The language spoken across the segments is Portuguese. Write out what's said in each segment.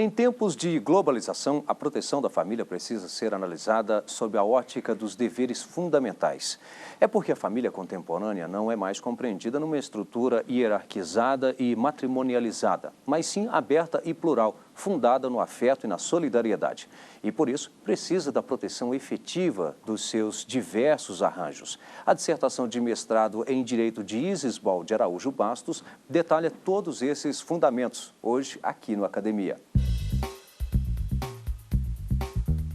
Em tempos de globalização, a proteção da família precisa ser analisada sob a ótica dos deveres fundamentais. É porque a família contemporânea não é mais compreendida numa estrutura hierarquizada e matrimonializada, mas sim aberta e plural, fundada no afeto e na solidariedade. E por isso, precisa da proteção efetiva dos seus diversos arranjos. A dissertação de mestrado em Direito de Isisbal de Araújo Bastos detalha todos esses fundamentos, hoje aqui no Academia.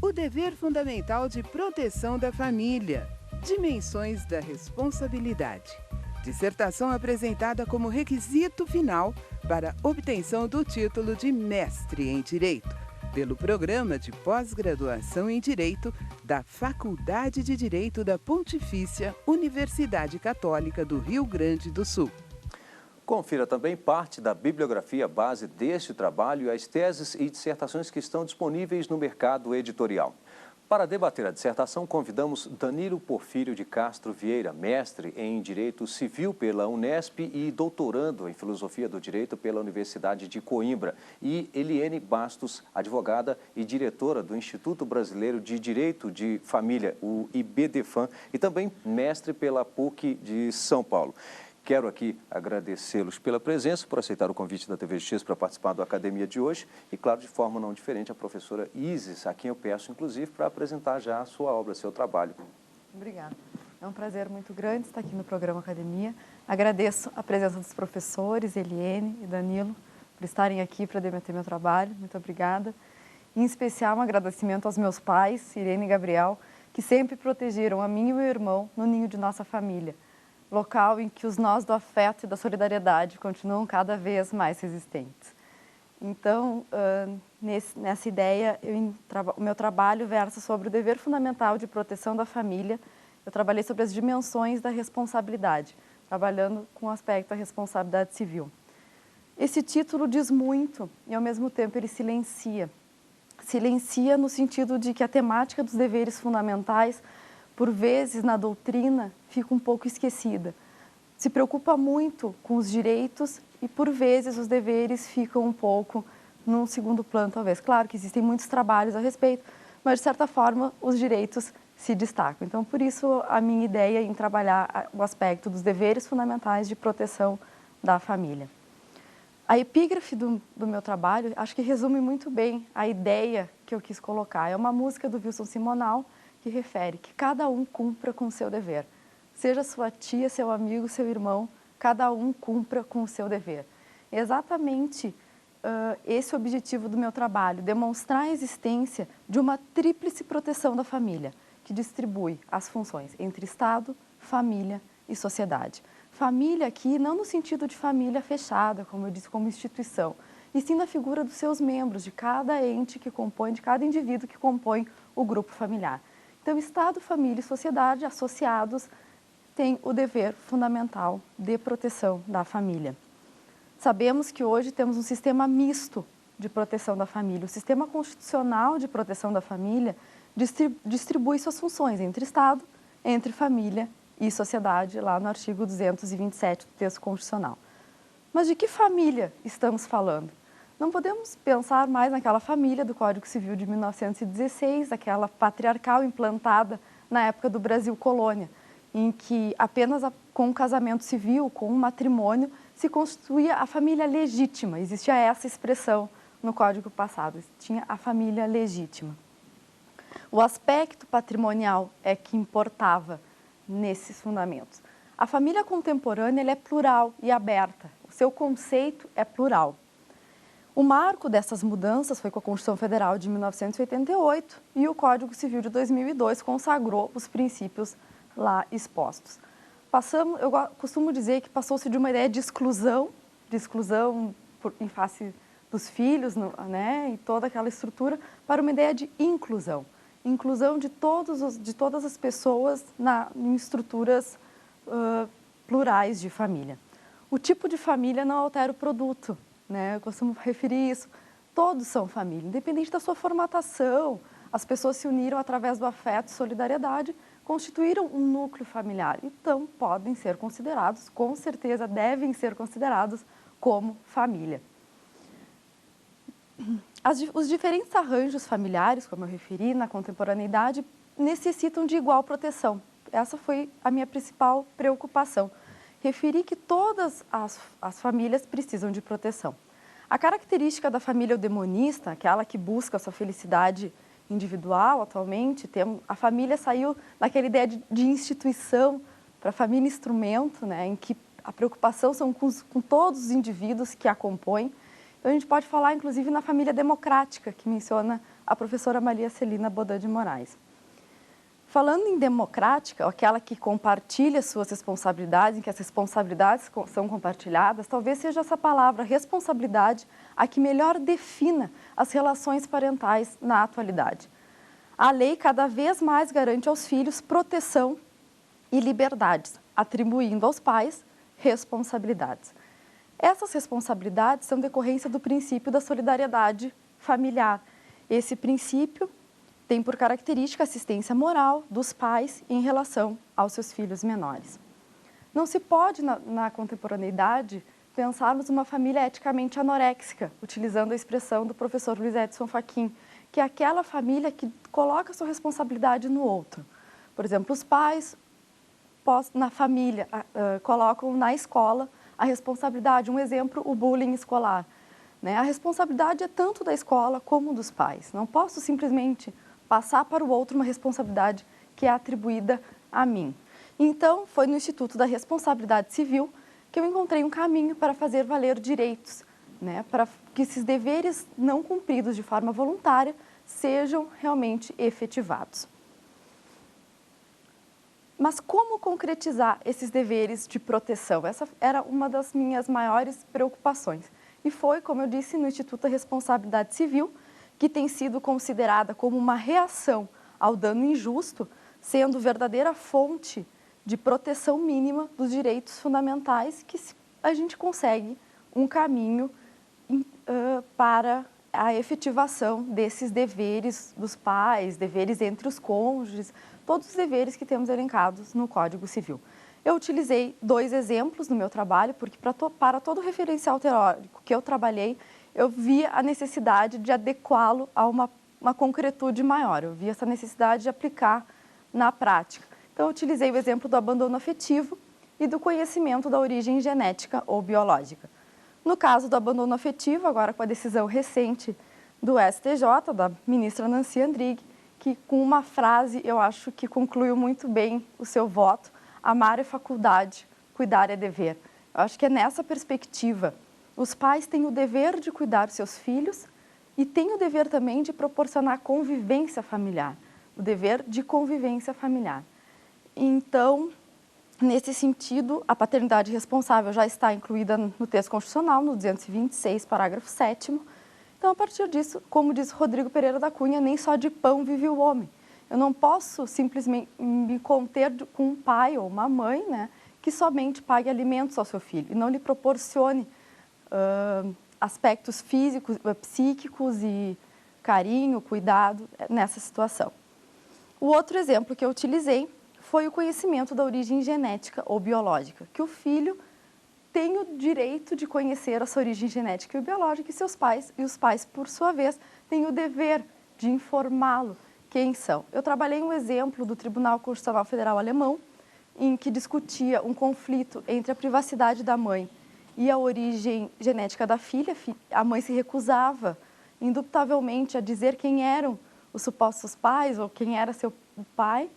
O dever fundamental de proteção da família. Dimensões da responsabilidade. Dissertação apresentada como requisito final para obtenção do título de mestre em Direito, pelo Programa de Pós-Graduação em Direito da Faculdade de Direito da Pontifícia Universidade Católica do Rio Grande do Sul. Confira também parte da bibliografia base deste trabalho e as teses e dissertações que estão disponíveis no mercado editorial. Para debater a dissertação, convidamos Danilo Porfírio de Castro Vieira, mestre em Direito Civil pela Unesp e doutorando em Filosofia do Direito pela Universidade de Coimbra, e Eliene Bastos, advogada e diretora do Instituto Brasileiro de Direito de Família, o IBDFAM, e também mestre pela PUC de São Paulo. Quero aqui agradecê-los pela presença, por aceitar o convite da TV Justiça para participar da Academia de hoje e, claro, de forma não diferente, a professora Isis, a quem eu peço, inclusive, para apresentar já a sua obra, seu trabalho. Obrigada. É um prazer muito grande estar aqui no programa Academia. Agradeço a presença dos professores, Eliene e Danilo, por estarem aqui para debater meu trabalho. Muito obrigada. Em especial, um agradecimento aos meus pais, Irene e Gabriel, que sempre protegeram a mim e meu irmão no ninho de nossa família, local em que os nós do afeto e da solidariedade continuam cada vez mais resistentes. Então, nessa ideia, o meu trabalho versa sobre o dever fundamental de proteção da família. Eu trabalhei sobre as dimensões da responsabilidade, trabalhando com o aspecto da responsabilidade civil. Esse título diz muito e, ao mesmo tempo, ele silencia. Silencia no sentido de que a temática dos deveres fundamentais, por vezes, na doutrina, fica um pouco esquecida. Se preocupa muito com os direitos e, por vezes, os deveres ficam um pouco num segundo plano, talvez. Claro que existem muitos trabalhos a respeito, mas, de certa forma, os direitos se destacam. Então, por isso, a minha ideia em trabalhar o aspecto dos deveres fundamentais de proteção da família. A epígrafe do meu trabalho, acho que resume muito bem a ideia que eu quis colocar. É uma música do Wilson Simonal, que refere que cada um cumpra com o seu dever. Seja sua tia, seu amigo, seu irmão, cada um cumpra com o seu dever. É exatamente esse o objetivo do meu trabalho, demonstrar a existência de uma tríplice proteção da família, que distribui as funções entre Estado, família e sociedade. Família aqui não no sentido de família fechada, como eu disse, como instituição, e sim na figura dos seus membros, de cada ente que compõe, de cada indivíduo que compõe o grupo familiar. Então, Estado, família e sociedade associados têm o dever fundamental de proteção da família. Sabemos que hoje temos um sistema misto de proteção da família. O sistema constitucional de proteção da família distribui suas funções entre Estado, entre família e sociedade, lá no artigo 227 do texto constitucional. Mas de que família estamos falando? Não podemos pensar mais naquela família do Código Civil de 1916, aquela patriarcal implantada na época do Brasil colônia, em que apenas com o casamento civil, com o matrimônio, se constituía a família legítima. Existia essa expressão no Código passado, tinha a família legítima. O aspecto patrimonial é que importava nesses fundamentos. A família contemporânea ela é plural e aberta, o seu conceito é plural. O marco dessas mudanças foi com a Constituição Federal de 1988 e o Código Civil de 2002 consagrou os princípios lá expostos. Eu costumo dizer que passou-se de uma ideia de exclusão em face dos filhos, né, e toda aquela estrutura, para uma ideia de inclusão. Inclusão de todas as pessoas em estruturas plurais de família. O tipo de família não altera o produto. Eu costumo referir isso, todos são família, independente da sua formatação, as pessoas se uniram através do afeto e solidariedade, constituíram um núcleo familiar, então podem ser considerados, com certeza devem ser considerados como família. Os diferentes arranjos familiares, como eu referi, na contemporaneidade, necessitam de igual proteção. Essa foi a minha principal preocupação. Referi que todas as famílias precisam de proteção. A característica da família eudemonista, aquela que busca a sua felicidade individual atualmente, a família saiu daquela ideia de instituição para a família instrumento, né, em que a preocupação são com todos os indivíduos que a compõem. Então, a gente pode falar, inclusive, na família democrática, que menciona a professora Maria Celina Bodan de Moraes. Falando em democrática, aquela que compartilha suas responsabilidades, em que as responsabilidades são compartilhadas, talvez seja essa palavra, responsabilidade, a que melhor defina as relações parentais na atualidade. A lei cada vez mais garante aos filhos proteção e liberdades, atribuindo aos pais responsabilidades. Essas responsabilidades são decorrência do princípio da solidariedade familiar. Esse princípio tem por característica a assistência moral dos pais em relação aos seus filhos menores. Não se pode, na contemporaneidade, pensarmos uma família eticamente anoréxica, utilizando a expressão do professor Luiz Edson Fachin, que é aquela família que coloca a sua responsabilidade no outro. Por exemplo, os pais na família colocam na escola a responsabilidade, um exemplo, o bullying escolar. Né? A responsabilidade é tanto da escola como dos pais. Não posso simplesmente passar para o outro uma responsabilidade que é atribuída a mim. Então, foi no Instituto da Responsabilidade Civil que eu encontrei um caminho para fazer valer direitos, né? Para que esses deveres não cumpridos de forma voluntária sejam realmente efetivados. Mas como concretizar esses deveres de proteção? Essa era uma das minhas maiores preocupações. E foi, como eu disse, no Instituto da Responsabilidade Civil, que tem sido considerada como uma reação ao dano injusto, sendo verdadeira fonte de proteção mínima dos direitos fundamentais, que a gente consegue um caminho para a efetivação desses deveres dos pais, deveres entre os cônjuges, todos os deveres que temos elencados no Código Civil. Eu utilizei 2 exemplos no meu trabalho, porque para todo referencial teórico que eu trabalhei, eu vi a necessidade de adequá-lo a uma concretude maior. Eu vi essa necessidade de aplicar na prática. Então, eu utilizei o exemplo do abandono afetivo e do conhecimento da origem genética ou biológica. No caso do abandono afetivo, agora com a decisão recente do STJ, da ministra Nancy Andrighi, que com uma frase eu acho que concluiu muito bem o seu voto: amar é faculdade, cuidar é dever. Eu acho que é nessa perspectiva. Os pais têm o dever de cuidar dos seus filhos e têm o dever também de proporcionar convivência familiar, o dever de convivência familiar. Então, nesse sentido, a paternidade responsável já está incluída no texto constitucional, no 226, parágrafo 7º. Então, a partir disso, como diz Rodrigo Pereira da Cunha, nem só de pão vive o homem. Eu não posso simplesmente me conter com um pai ou uma mãe, né, que somente pague alimentos ao seu filho e não lhe proporcione aspectos físicos, psíquicos e carinho, cuidado nessa situação. O outro exemplo que eu utilizei foi o conhecimento da origem genética ou biológica, que o filho tem o direito de conhecer a sua origem genética e biológica e os pais, por sua vez, têm o dever de informá-lo quem são. Eu trabalhei um exemplo do Tribunal Constitucional Federal Alemão, em que discutia um conflito entre a privacidade da mãe e a origem genética da filha. A mãe se recusava, indubitavelmente, a dizer quem eram os supostos pais ou quem era seu pai,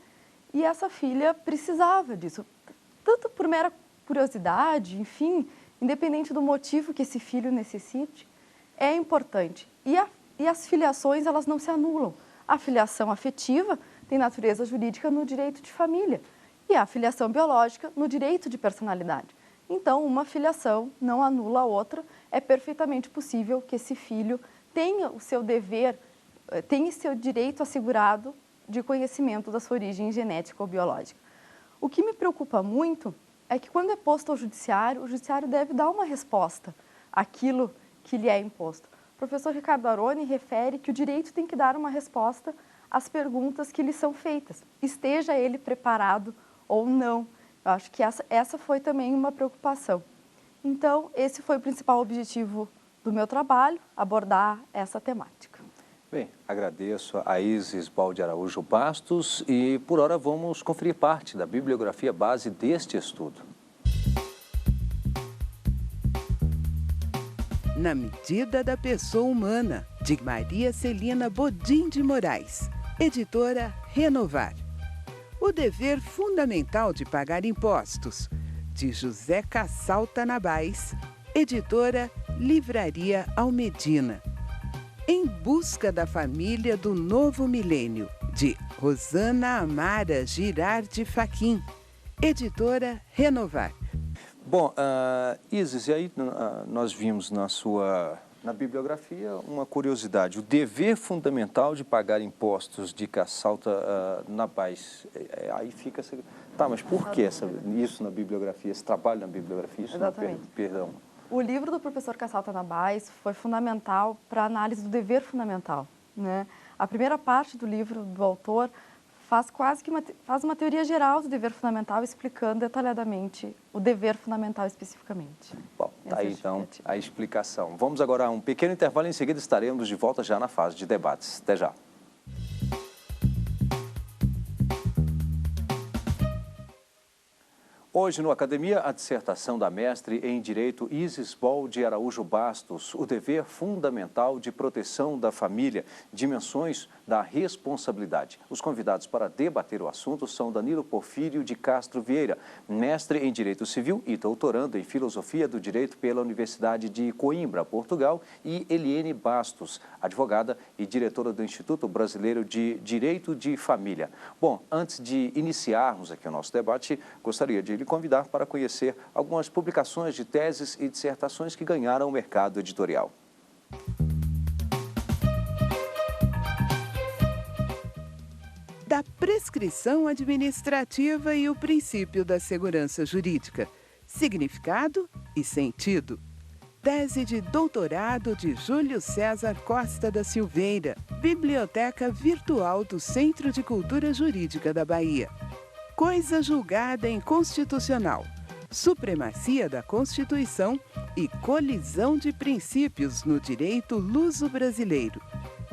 e essa filha precisava disso, tanto por mera curiosidade, enfim, independente do motivo que esse filho necessite, é importante. E as filiações, elas não se anulam. A filiação afetiva tem natureza jurídica no direito de família e a filiação biológica no direito de personalidade. Então, uma filiação não anula a outra. É perfeitamente possível que esse filho tenha o seu dever, tenha seu direito assegurado de conhecimento da sua origem genética ou biológica. O que me preocupa muito é que, quando é posto ao judiciário, o judiciário deve dar uma resposta àquilo que lhe é imposto. O professor Ricardo Aroni refere que o direito tem que dar uma resposta às perguntas que lhe são feitas, esteja ele preparado ou não. Eu acho que essa foi também uma preocupação. Então, esse foi o principal objetivo do meu trabalho, abordar essa temática. Bem, agradeço a Isis Baldi Araújo Bastos e, por hora, vamos conferir parte da bibliografia base deste estudo. Na Medida da Pessoa Humana, de Maria Celina Bodin de Moraes, editora Renovar. O Dever Fundamental de Pagar Impostos, de José Cassal Tanabás, editora Livraria Almedina. Em Busca da Família do Novo Milênio, de Rosana Amara Girardi Faquim, editora Renovar. Bom, Isis, e aí nós vimos na bibliografia uma curiosidade, o dever fundamental de pagar impostos de Cassal Tanabás. Aí fica... Tá, mas por que isso na bibliografia, esse trabalho na bibliografia? Isso Exatamente. Perdão. O livro do professor Cassal Tanabás foi fundamental para a análise do dever fundamental, né? A primeira parte do livro do autor faz uma teoria geral do dever fundamental, explicando detalhadamente o dever fundamental especificamente. Bom, tá aí então a explicação. Vamos agora a um pequeno intervalo, em seguida estaremos de volta já na fase de debates. Até já. Hoje, no Academia, a dissertação da mestre em Direito Isis Baldi Araújo Bastos, o dever fundamental de proteção da família, dimensões da responsabilidade. Os convidados para debater o assunto são Danilo Porfírio de Castro Vieira, mestre em Direito Civil e doutorando em Filosofia do Direito pela Universidade de Coimbra, Portugal, e Eliene Bastos, advogada e diretora do Instituto Brasileiro de Direito de Família. Bom, antes de iniciarmos aqui o nosso debate, gostaria de lhe convidar para conhecer algumas publicações de teses e dissertações que ganharam o mercado editorial. Da prescrição administrativa e o princípio da segurança jurídica, significado e sentido. Tese de doutorado de Júlio César Costa da Silveira, Biblioteca Virtual do Centro de Cultura Jurídica da Bahia. Coisa julgada inconstitucional, supremacia da Constituição e colisão de princípios no direito luso-brasileiro.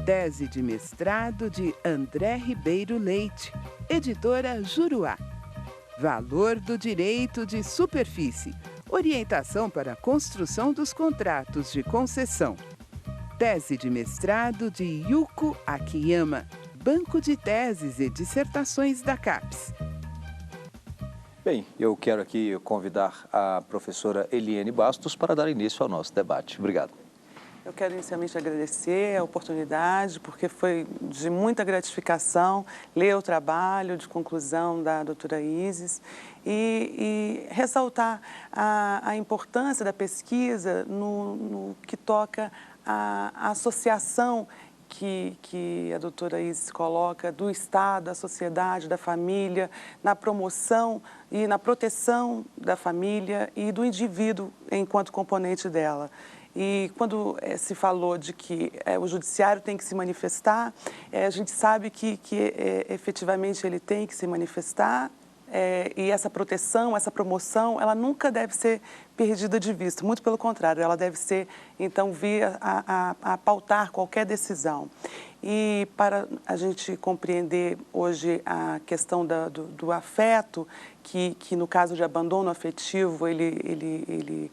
Tese de mestrado de André Ribeiro Leite, editora Juruá. Valor do direito de superfície, orientação para a construção dos contratos de concessão. Tese de mestrado de Yuko Akiyama, Banco de Teses e Dissertações da CAPES. Bem, eu quero aqui convidar a professora Eliene Bastos para dar início ao nosso debate. Obrigado. Eu quero inicialmente agradecer a oportunidade, porque foi de muita gratificação ler o trabalho de conclusão da doutora Isis e ressaltar a importância da pesquisa no que toca à associação que a doutora Isis coloca do Estado, da sociedade, da família, na promoção e na proteção da família e do indivíduo enquanto componente dela. E quando se falou de que o judiciário tem que se manifestar, a gente sabe que efetivamente ele tem que se manifestar, e essa proteção, essa promoção, ela nunca deve ser perdida de vista, muito pelo contrário, ela deve ser, então, vir a pautar qualquer decisão. E para a gente compreender hoje a questão do afeto, que no caso de abandono afetivo, ele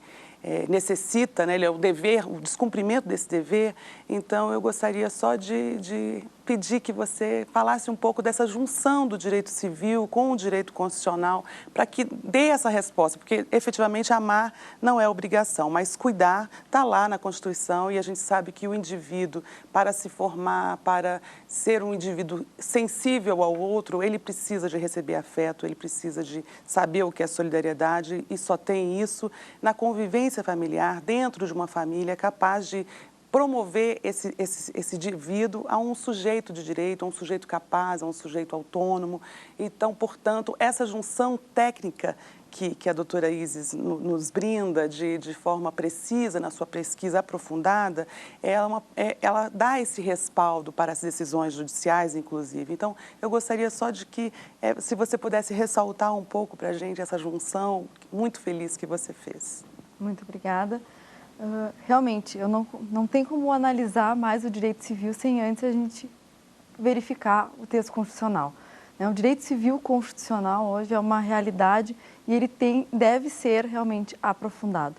necessita, né, ele é o dever, o descumprimento desse dever. Então, eu gostaria só de pedir que você falasse um pouco dessa junção do direito civil com o direito constitucional, para que dê essa resposta, porque efetivamente amar não é obrigação, mas cuidar está lá na Constituição, e a gente sabe que o indivíduo, para se formar, para ser um indivíduo sensível ao outro, ele precisa de receber afeto, ele precisa de saber o que é solidariedade, e só tem isso na convivência familiar, dentro de uma família capaz de promover esse indivíduo a um sujeito de direito, a um sujeito capaz, a um sujeito autônomo. Então, portanto, essa junção técnica que a doutora Isis nos brinda de forma precisa, na sua pesquisa aprofundada, ela dá esse respaldo para as decisões judiciais, inclusive. Então, eu gostaria só de que, se você pudesse ressaltar um pouco para a gente essa junção muito feliz que você fez. Muito obrigada. Realmente, eu não tem como analisar mais o direito civil sem antes a gente verificar o texto constitucional. O direito civil constitucional hoje é uma realidade e ele deve ser realmente aprofundado.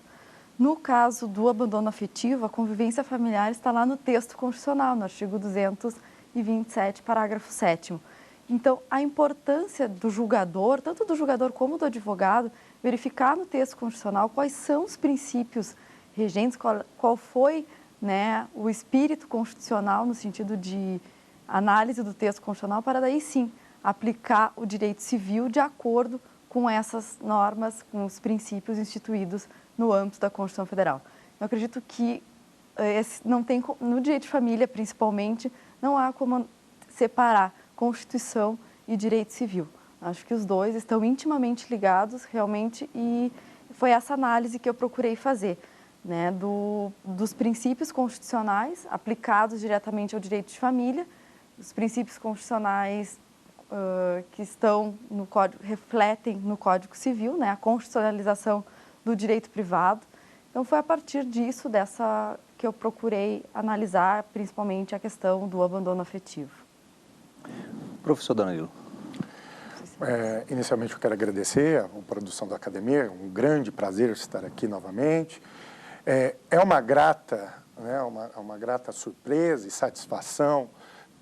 No caso do abandono afetivo, a convivência familiar está lá no texto constitucional, no artigo 227, parágrafo 7º. Então, a importância do julgador, tanto do julgador como do advogado, verificar no texto constitucional quais são os princípios regentes, qual foi, né, o espírito constitucional no sentido de análise do texto constitucional, para daí sim aplicar o direito civil de acordo com essas normas, com os princípios instituídos no âmbito da Constituição Federal. Eu acredito que no direito de família, principalmente, não há como separar Constituição e direito civil. Acho que os dois estão intimamente ligados, realmente, e foi essa análise que eu procurei fazer, né, dos princípios constitucionais aplicados diretamente ao direito de família, os princípios constitucionais que estão no Código, refletem no Código Civil, né, a constitucionalização do direito privado. Então, foi a partir disso, que eu procurei analisar, principalmente, a questão do abandono afetivo. Professor Danilo. Inicialmente, eu quero agradecer a produção da academia, é um grande prazer estar aqui novamente. É uma grata, né, uma grata surpresa e satisfação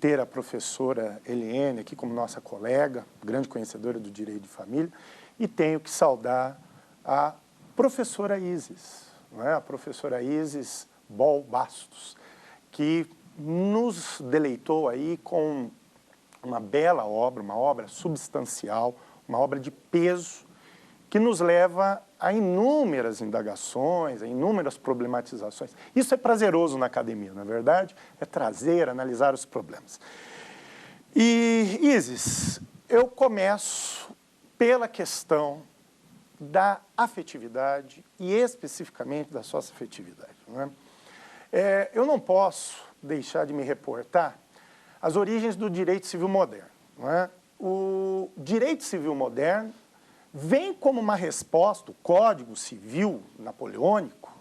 ter a professora Eliene aqui como nossa colega, grande conhecedora do direito de família, e tenho que saudar a professora Isis, né, a professora Isis Bol Bastos, que nos deleitou aí com uma bela obra, uma obra substancial, uma obra de peso, que nos leva a inúmeras indagações, a inúmeras problematizações. Isso é prazeroso na academia, não é verdade? É trazer, analisar os problemas. E, Isis, eu começo pela questão da afetividade e especificamente da socioafetividade, não é? Eu não posso deixar de me reportar as origens do direito civil moderno, não é? O direito civil moderno vem como uma resposta, o Código Civil napoleônico,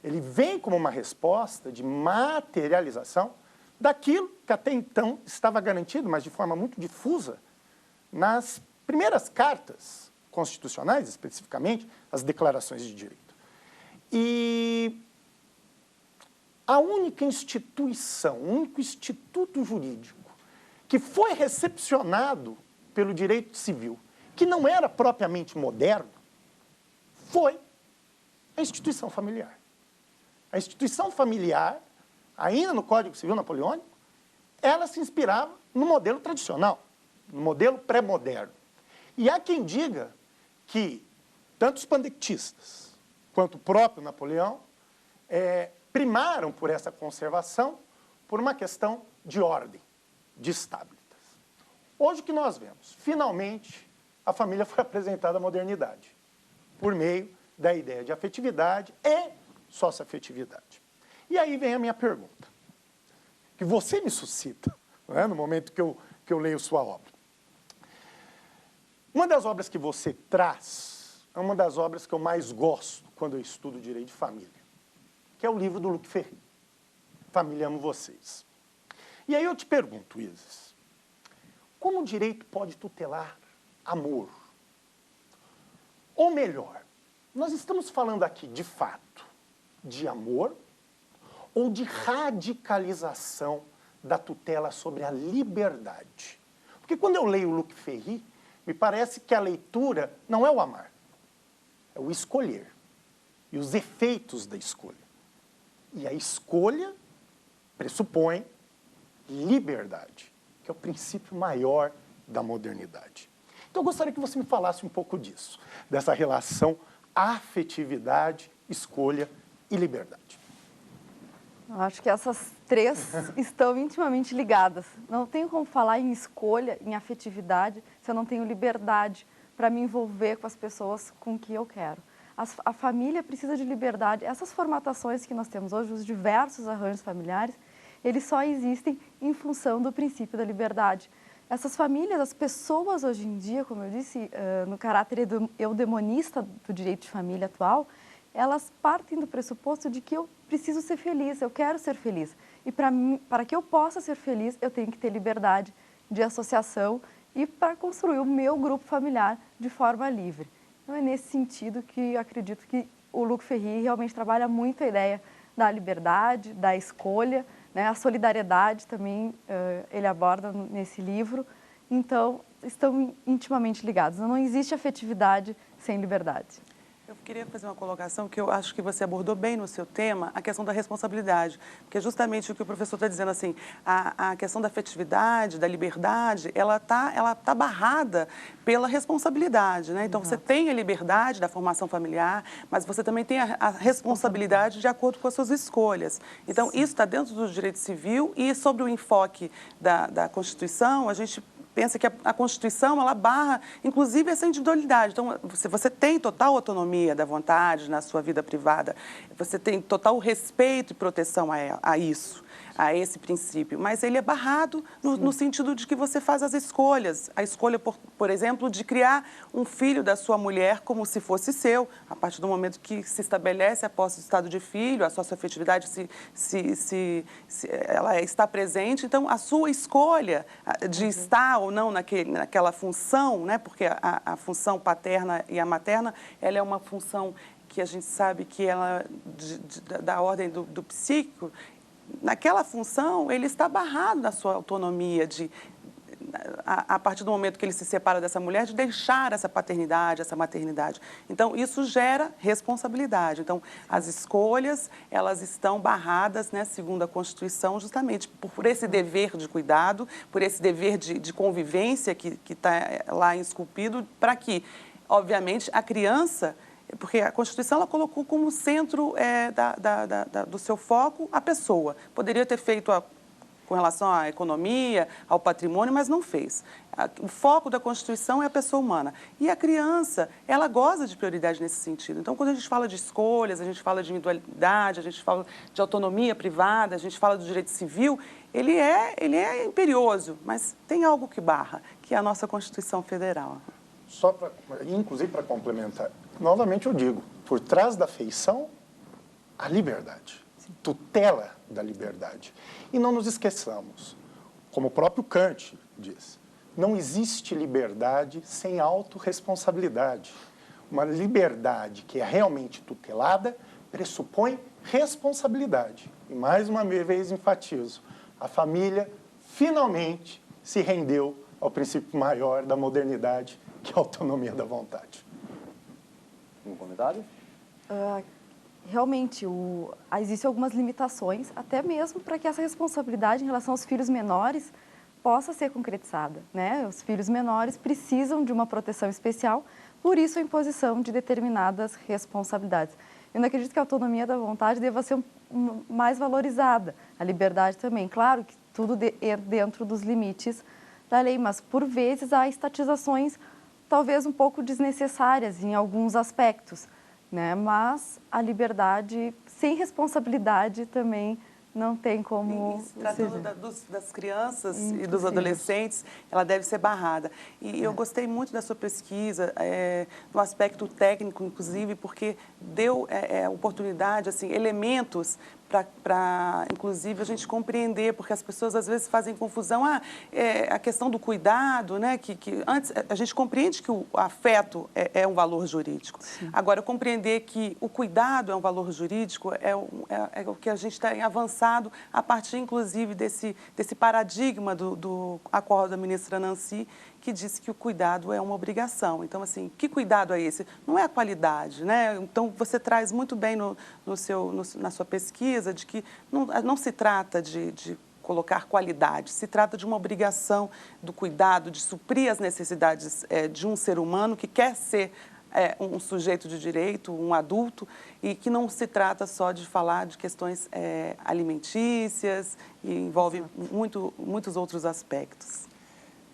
ele vem como uma resposta de materialização daquilo que até então estava garantido, mas de forma muito difusa, nas primeiras cartas constitucionais, especificamente, as declarações de direito. E a única instituição, o único instituto jurídico que foi recepcionado pelo direito civil, que não era propriamente moderno, foi a instituição familiar. A instituição familiar, ainda no Código Civil napoleônico, ela se inspirava no modelo tradicional, no modelo pré-moderno. E há quem diga que tanto os pandectistas quanto o próprio Napoleão primaram por essa conservação por uma questão de ordem, de estabilitas. Hoje o que nós vemos? Finalmente, a família foi apresentada à modernidade, por meio da ideia de afetividade e socioafetividade. E aí vem a minha pergunta, que você me suscita, não é? No momento que eu leio sua obra. Uma das obras que você traz é uma das obras que eu mais gosto quando eu estudo direito de família, que é o livro do Luc Ferry, Família, Amo Vocês. E aí eu te pergunto, Isis, como o direito pode tutelar amor? Ou melhor, nós estamos falando aqui, de fato, de amor ou de radicalização da tutela sobre a liberdade? Porque quando eu leio Luc Ferry, me parece que a leitura não é o amar, é o escolher e os efeitos da escolha. E a escolha pressupõe liberdade, que é o princípio maior da modernidade. Então, eu gostaria que você me falasse um pouco disso, dessa relação afetividade, escolha e liberdade. Eu acho que essas três estão intimamente ligadas. Não tenho como falar em escolha, em afetividade, se eu não tenho liberdade para me envolver com as pessoas com que eu quero. A família precisa de liberdade. Essas formatações que nós temos hoje, os diversos arranjos familiares, eles só existem em função do princípio da liberdade. Essas famílias, as pessoas hoje em dia, como eu disse, no caráter eudemonista do direito de família atual, elas partem do pressuposto de que eu preciso ser feliz, eu quero ser feliz. E para que eu possa ser feliz, eu tenho que ter liberdade de associação e para construir o meu grupo familiar de forma livre. Então é nesse sentido que eu acredito que o Luc Ferry realmente trabalha muito a ideia da liberdade, da escolha, né? A solidariedade também ele aborda nesse livro. Então, estão intimamente ligados. Não existe afetividade sem liberdade. Eu queria fazer uma colocação que eu acho que você abordou bem no seu tema, a questão da responsabilidade, porque é justamente o que o professor está dizendo, assim, a questão da afetividade, da liberdade, ela tá barrada pela responsabilidade, né? Então, você tem a liberdade da formação familiar, mas você também tem a responsabilidade de acordo com as suas escolhas. Então, isso está dentro do direito civil e sobre o enfoque da Constituição, a gente pensa que a Constituição, ela barra, inclusive, essa individualidade. Então, você tem total autonomia da vontade na sua vida privada, você tem total respeito e proteção a isso, a esse princípio, mas ele é barrado no sentido de que você faz as escolhas. A escolha, por exemplo, de criar um filho da sua mulher como se fosse seu, a partir do momento que se estabelece a posse do estado de filho, a socioafetividade ela está presente. Então, a sua escolha de estar ou não naquela função, né? Porque a função paterna e a materna, ela é uma função que a gente sabe que ela da ordem do psíquico. Naquela função, ele está barrado na sua autonomia a partir do momento que ele se separa dessa mulher, de deixar essa paternidade, essa maternidade. Então, isso gera responsabilidade. Então, as escolhas, elas estão barradas, né, segundo a Constituição, justamente por esse dever de cuidado, por esse dever de convivência que está lá esculpido, para que, obviamente, a criança... Porque a Constituição ela colocou como centro do seu foco a pessoa. Poderia ter feito com relação à economia, ao patrimônio, mas não fez. O foco da Constituição é a pessoa humana. E a criança, ela goza de prioridade nesse sentido. Então, quando a gente fala de escolhas, a gente fala de individualidade, a gente fala de autonomia privada, a gente fala do direito civil, ele é imperioso, mas tem algo que barra, que é a nossa Constituição Federal. Inclusive para complementar, novamente eu digo, por trás da feição, a liberdade, tutela da liberdade. E não nos esqueçamos, como o próprio Kant diz, não existe liberdade sem autorresponsabilidade. Uma liberdade que é realmente tutelada pressupõe responsabilidade. E mais uma vez enfatizo, a família finalmente se rendeu ao princípio maior da modernidade, que é a autonomia da vontade. Um comentário? Realmente, existem algumas limitações, até mesmo para que essa responsabilidade em relação aos filhos menores possa ser concretizada, né? Os filhos menores precisam de uma proteção especial, por isso a imposição de determinadas responsabilidades. Eu não acredito que a autonomia da vontade deva ser mais valorizada, a liberdade também. Claro que tudo dentro dos limites da lei, mas por vezes há estatizações talvez um pouco desnecessárias em alguns aspectos, né? Mas a liberdade sem responsabilidade também não tem como... E se tratando das crianças e dos adolescentes, ela deve ser barrada. E eu gostei muito da sua pesquisa, no aspecto técnico, inclusive, porque deu oportunidade, assim, elementos para, inclusive, a gente compreender, porque as pessoas às vezes fazem confusão. A questão do cuidado, né? Que antes a gente compreende que o afeto é um valor jurídico. Sim. Agora, compreender que o cuidado é um valor jurídico é o que a gente tem avançado a partir, inclusive, desse paradigma do acordo da ministra Nancy, que disse que o cuidado é uma obrigação. Então, assim, que cuidado é esse? Não é a qualidade, né? Então, você traz muito bem na sua pesquisa de que não se trata de colocar qualidade, se trata de uma obrigação do cuidado, de suprir as necessidades de um ser humano que quer ser um sujeito de direito, um adulto, e que não se trata só de falar de questões alimentícias e envolve muitos outros aspectos.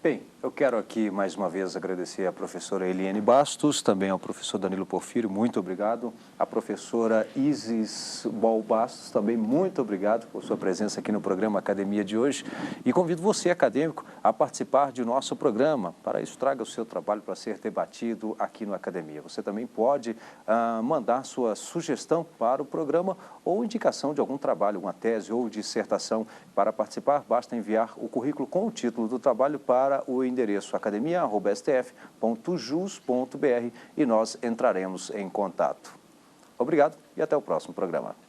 Bem, eu quero aqui mais uma vez agradecer à professora Eliane Bastos, também ao professor Danilo Porfírio, muito obrigado. A professora Isis Bol Bastos, também muito obrigado por sua presença aqui no programa Academia de hoje. E convido você, acadêmico, a a participar de nosso programa. Para isso, traga o seu trabalho para ser debatido aqui no Academia. Você também pode mandar sua sugestão para o programa ou indicação de algum trabalho, uma tese ou dissertação. Para participar, basta enviar o currículo com o título do trabalho para o endereço academia@stf.jus.br e nós entraremos em contato. Obrigado e até o próximo programa.